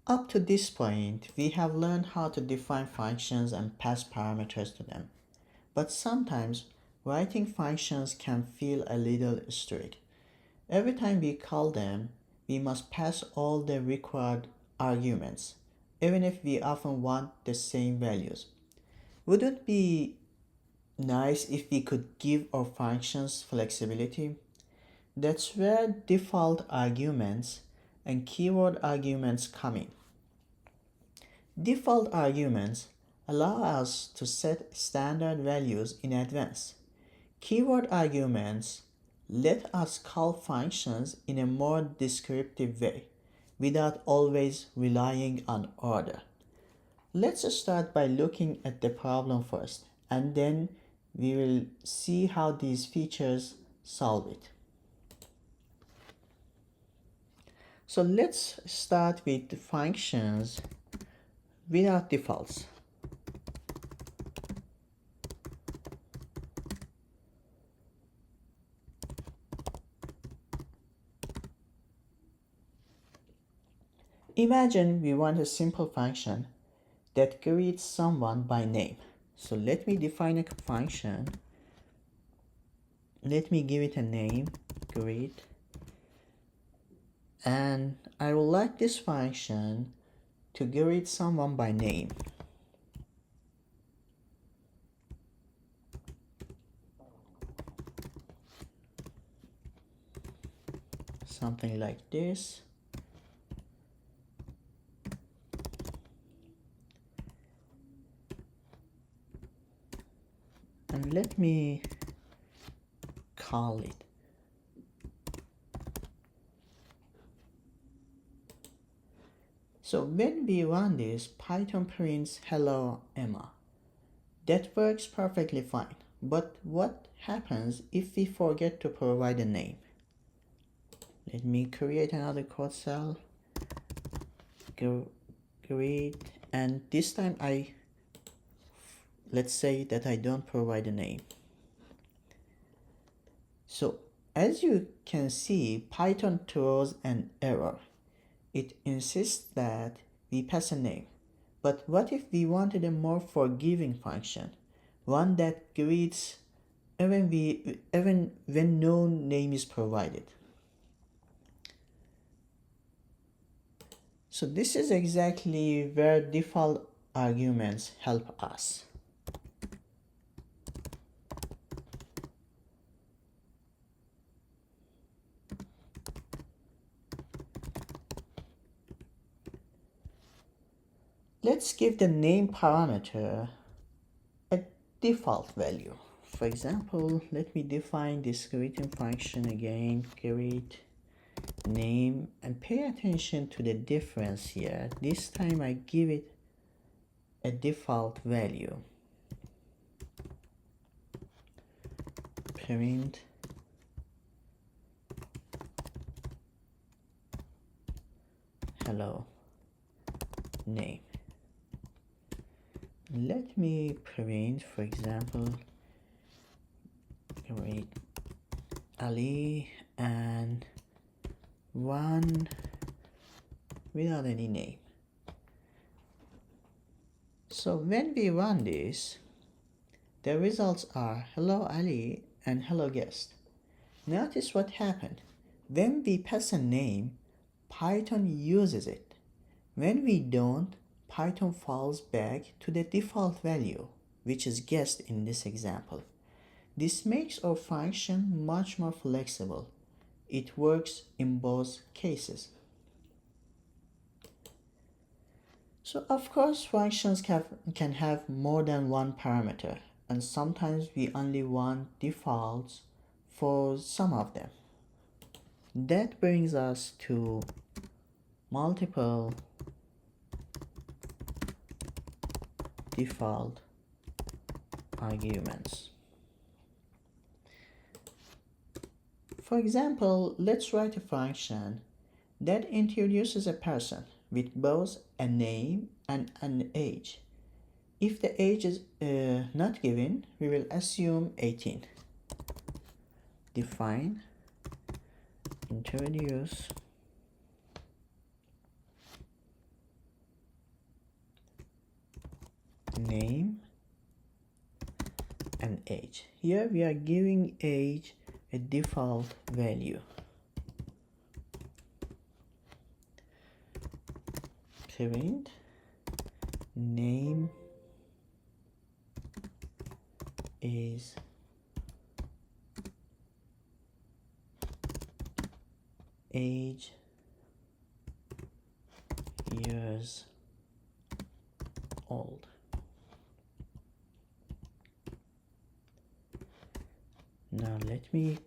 Up to this point, we have learned how to define functions and pass parameters to them. But sometimes, writing functions can feel a little strict. Every time we call them, we must pass all the required arguments, even if we often want the same values. Would it be nice if we could give our functions flexibility? That's where default arguments and keyword arguments come in. Default arguments allow us to set standard values in advance. Keyword arguments let us call functions in a more descriptive way without always relying on order. Let's start by looking at the problem first, and then we will see how these features solve it. So let's start with functions without defaults. Imagine we want a simple function that greets someone by name. So let me define a function. Let me give it a name, greet. And I would like this function to greet someone by name. Something like this. And let me call it. So when we run this, Python prints hello Emma. That works perfectly fine. But what happens if we forget to provide a name? Let me create another code cell. Greet, and this time let's say that I don't provide a name. So as you can see, Python throws an error. It insists that we pass a name. But what if we wanted a more forgiving function? One that greets even when no name is provided. So this is exactly where default arguments help us. Let's give the name parameter a default value. For example, let me define this greeting function again, greet name, and pay attention to the difference here. This time I give it a default value. Print hello name. Let me print, for example, greet Ali and one without any name. So when we run this, the results are hello Ali and hello guest. Notice what happened. When we pass a name, Python uses it. When we don't, Python falls back to the default value, which is guest in this example. This makes our function much more flexible. It works in both cases. So of course, functions can have more than one parameter, and sometimes we only want defaults for some of them. That brings us to multiple default arguments. For example, let's write a function that introduces a person with both a name and an age. If the age is not given, we will assume 18. Define, introduce name and age. Here we are giving age a default value. Print name is age years old. Now let me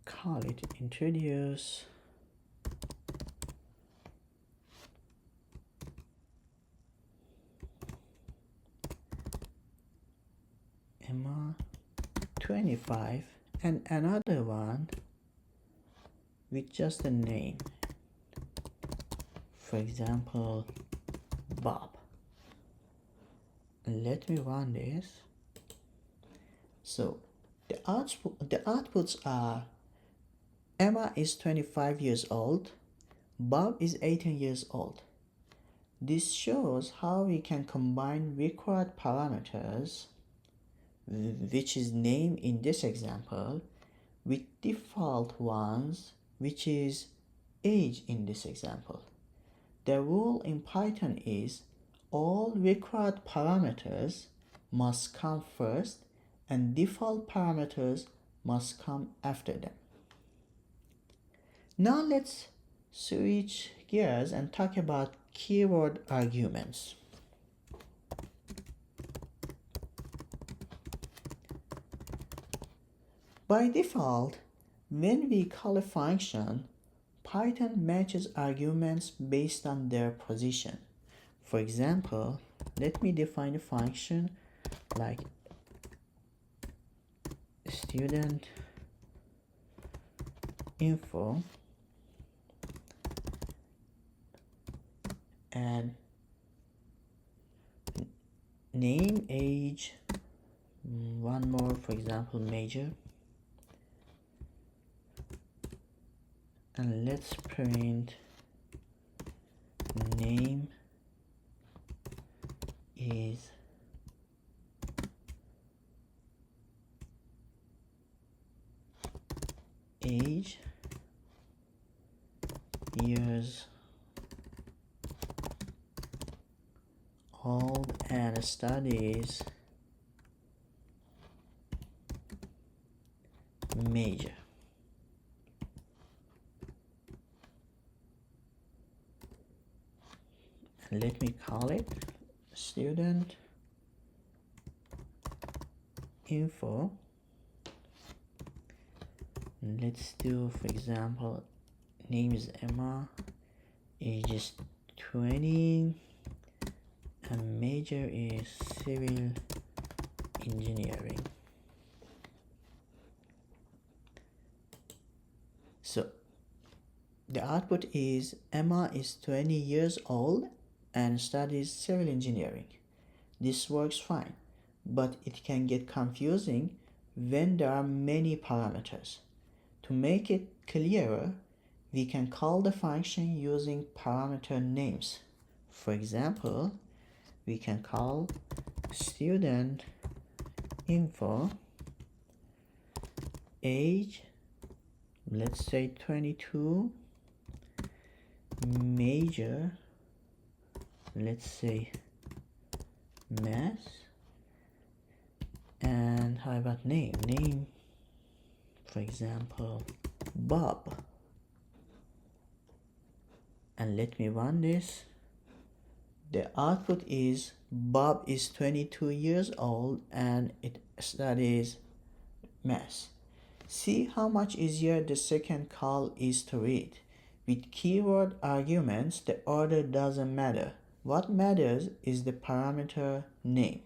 call it introduce Emma 25 and another one with just a name. For example, Bob. And let me run this. So the outputs are Emma is 25 years old, Bob is 18 years old. This shows how we can combine required parameters, which is name in this example, with default ones, which is age in this example. The rule in Python is all required parameters must come first and default parameters must come after them. Now let's switch gears and talk about keyword arguments. By default, when we call a function, Python matches arguments based on their position. For example, let me define a function like student info and name, age, one more, for example, major, and let's print name is age years old and studies major. And let me call it student info. And let's do, for example, name is Emma, age is 20, and major is civil engineering. So the output is Emma is 20 years old and studies civil engineering. This works fine, but it can get confusing when there are many parameters. To make it clearer, we can call the function using parameter names. For example, we can call student info age, let's say 22, major, let's say math, and how about name, for example, Bob. And let me run this. The output is Bob is 22 years old and it studies math. See how much easier the second call is to read. With keyword arguments, the order doesn't matter. What matters is the parameter name.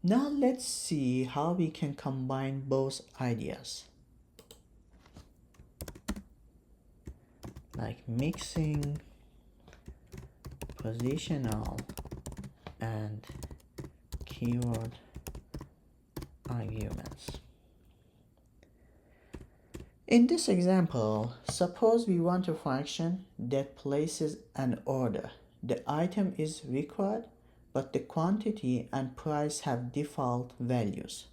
Now let's see how we can combine both ideas, like mixing positional and keyword arguments. In this example, suppose we want a function that places an order. The item is required, but the quantity and price have default values.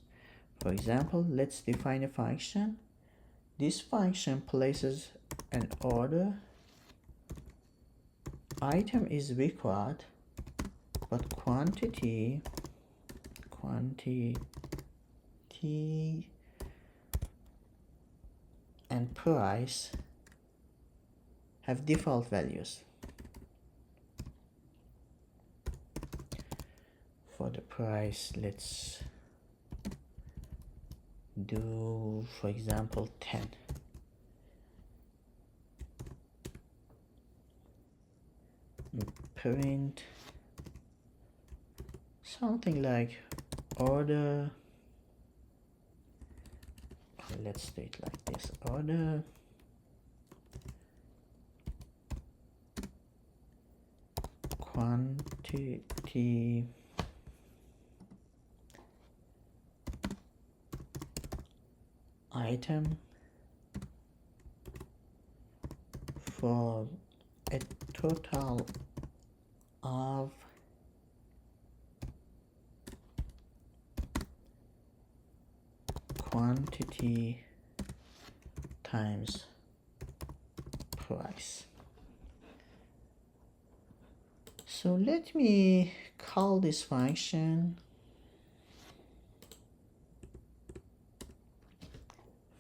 For example, let's define a function. This function places an order. Item is required, but quantity and price have default values. For the price, let's do, for example, 10. Print something like order. Let's do it like this: order quantity item for a total of quantity times price. So let me call this function.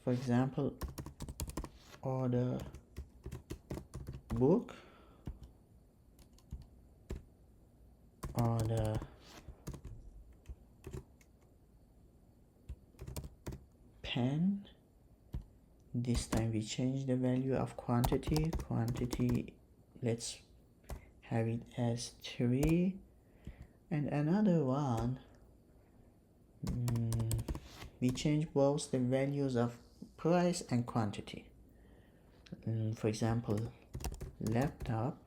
For example, order book, order pen. This time we change the value of quantity. Let's have it as 3, and another one, we change both the values of price and quantity. For example, laptop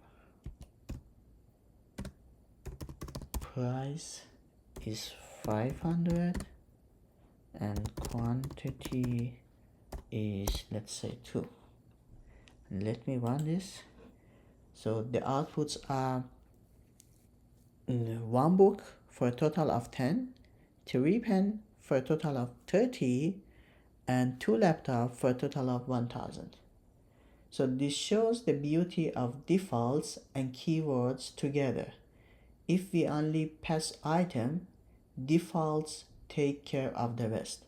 price is 500 and quantity is, let's say, 2. And let me run this. So the outputs are 1 book for a total of 10, 3 pen for a total of 30, and 2 laptop for a total of 1000. So this shows the beauty of defaults and keywords together. If we only pass item, defaults take care of the rest.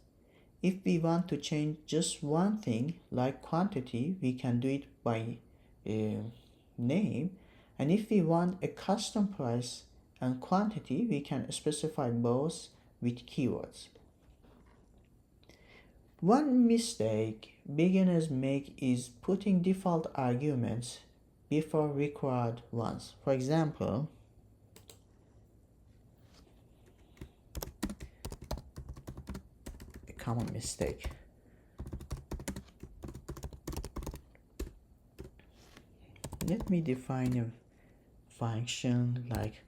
If we want to change just one thing like quantity, we can do it by name, and if we want a custom price and quantity, we can specify both with keywords. One mistake beginners make is putting default arguments before required ones. For example, a common mistake. Let me define a function like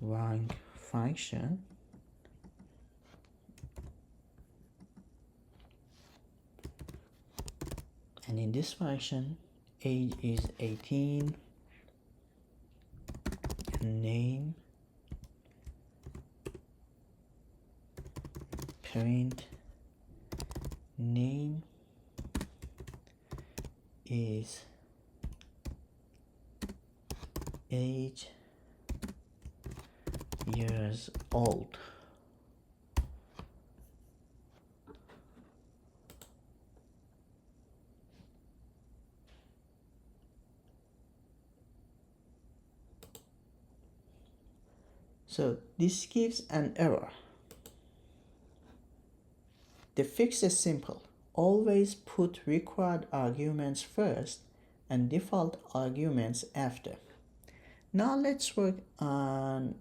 rank function. And in this function, age is 18, name, print, name is age, years old. So this gives an error. The fix is simple. Always put required arguments first and default arguments after. Now let's work on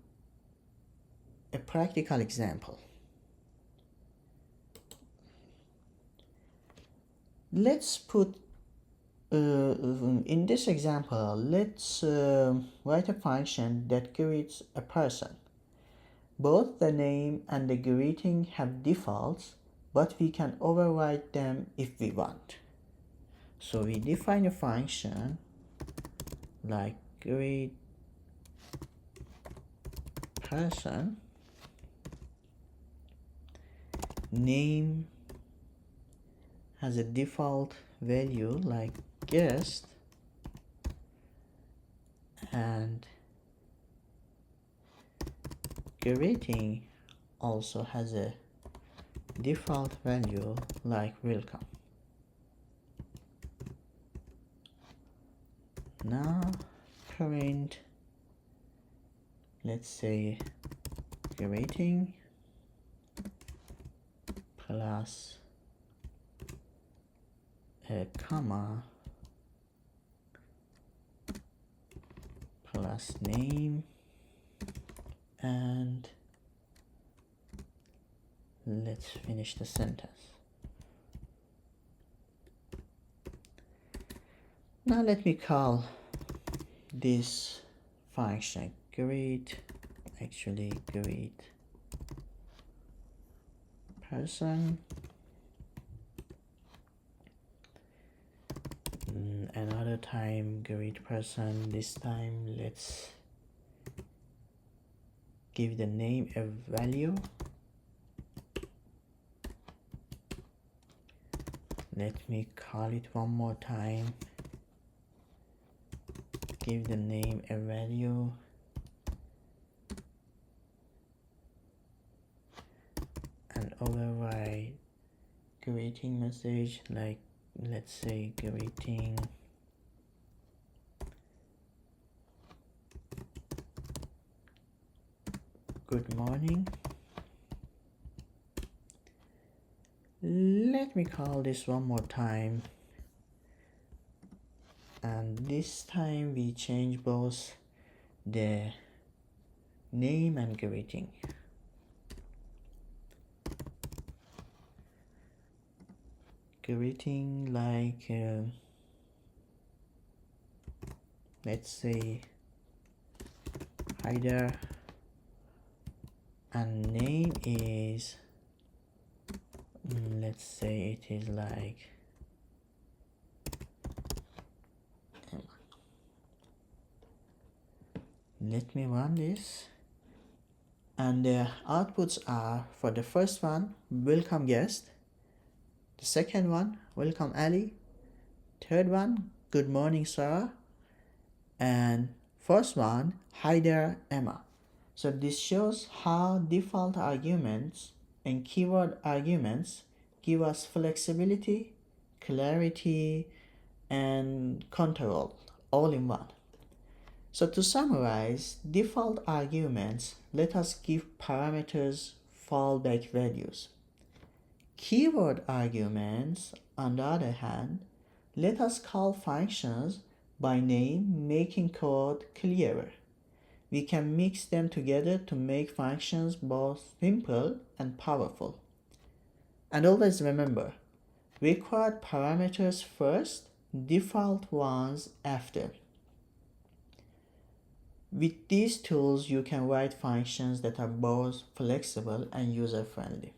a practical example. Let's put in this example, let's write a function that greets a person. Both the name and the greeting have defaults, but we can override them if we want. So we define a function like greet person, name has a default value like guest, and greeting also has a default value like welcome. Now print, let's say, greeting plus a comma plus name, and let's finish the sentence. Now let me call this function greet person. Another time greet person. This time let's give the name a value. Let me call it one more time. Give the name a value. And override greeting message, like let's say greeting good morning. Let me call this one more time, and this time we change both the name and greeting. Greeting like let's say hi there, and name is let's say it is like let me run this, and the outputs are, for the first one, welcome guest, the second one, welcome Ali, third one, good morning Sarah, and first one, hi there Emma. So this shows how default arguments and keyword arguments give us flexibility, clarity, and control all in one. So to summarize, default arguments let us give parameters fallback values. Keyword arguments, on the other hand, let us call functions by name, making code clearer. We can mix them together to make functions both simple and powerful. And always remember, required parameters first, default ones after. With these tools, you can write functions that are both flexible and user-friendly.